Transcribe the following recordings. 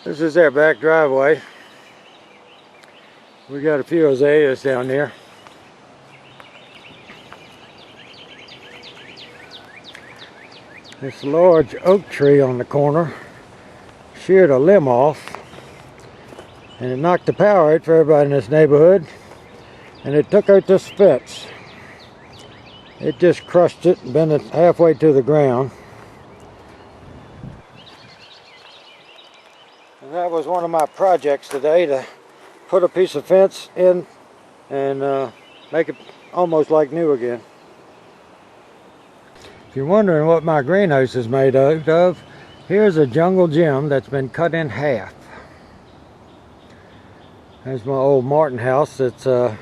This is their back driveway. We got a few azaleas down there. This large oak tree on the corner sheared a limb off, and it knocked the power out for everybody in this neighborhood, and it took out this fence. It just crushed it and bent it halfway to the ground. And that was one of my projects today, to put a piece of fence in and make it almost like new again. If you're wondering what my greenhouse is made out of, here's a jungle gym that's been cut in half. There's my old Martin house that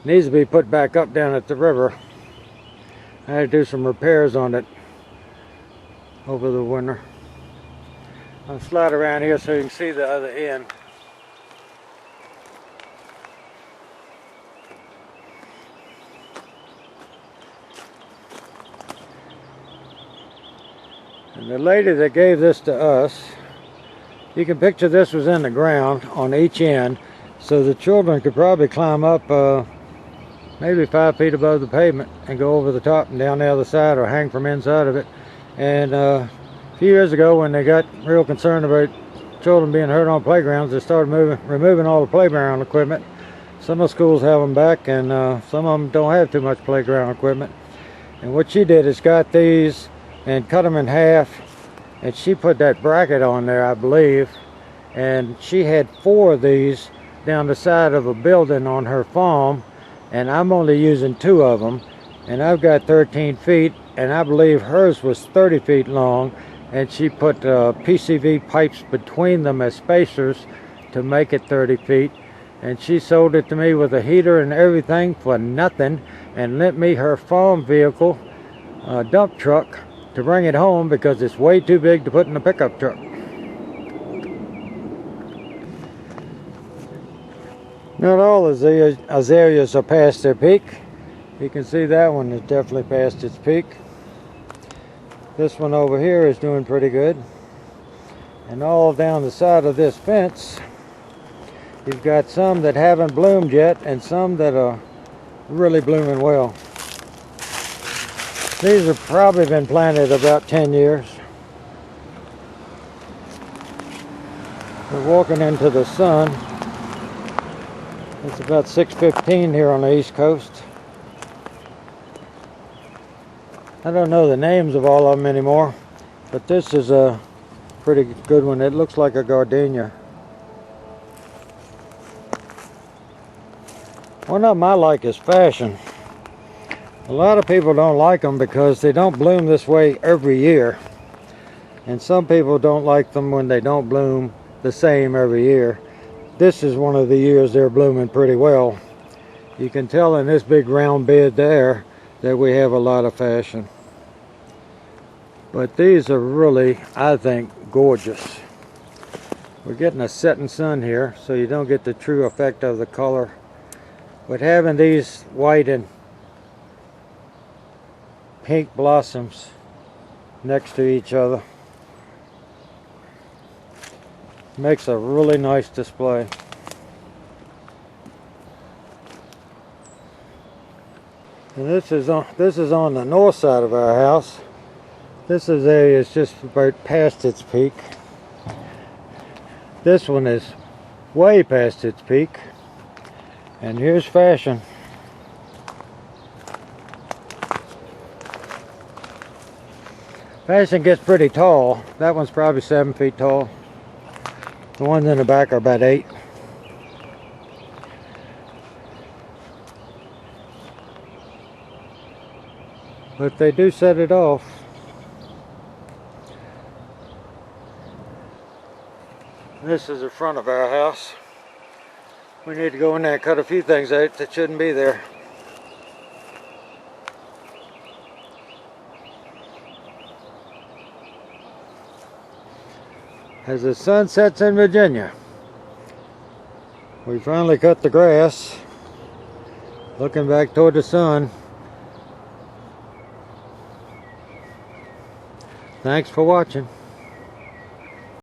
needs to be put back up down at the river. I had to do some repairs on it over the winter. I'll slide around here so you can see the other end. And the lady that gave this to us, you can picture this was in the ground on each end, so the children could probably climb up maybe 5 feet above the pavement and go over the top and down the other side, or hang from inside of it. And a few years ago, when they got real concerned about children being hurt on playgrounds, they started removing all the playground equipment. Some of the schools have them back, and some of them don't have too much playground equipment. And what she did is got these and cut them in half, and she put that bracket on there, I believe, and she had 4 of these down the side of a building on her farm, and I'm only using 2 of them, and I've got 13 feet, and I believe hers was 30 feet long, and she put PCV pipes between them as spacers to make it 30 feet, and she sold it to me with a heater and everything for nothing, and lent me her farm vehicle, dump truck, to bring it home because it's way too big to put in a pickup truck. Not all azaleas are past their peak. You can see that one is definitely past its peak. This one over here is doing pretty good. And all down the side of this fence, you've got some that haven't bloomed yet and some that are really blooming well. These have probably been planted about 10 years. We're walking into the sun. It's about 6:15 here on the East Coast. I don't know the names of all of them anymore, but this is a pretty good one. It looks like a gardenia. One of them I like is Fashion. A lot of people don't like them because they don't bloom this way every year. And some people don't like them when they don't bloom the same every year. This is one of the years they're blooming pretty well. You can tell in this big round bed there that we have a lot of Fashion. But these are really, I think, gorgeous. We're getting a setting sun here, so you don't get the true effect of the color. But having these white and pink blossoms next to each other makes a really nice display. And this is on the north side of our house. This azalea is just about past its peak. This one is way past its peak. And here's Fashion. Fashion gets pretty tall. That one's probably 7 feet tall. The ones in the back are about 8. But they do set it off. This is the front of our house. We need to go in there and cut a few things out that shouldn't be there. As the sun sets in Virginia, we finally cut the grass, looking back toward the sun. Thanks for watching.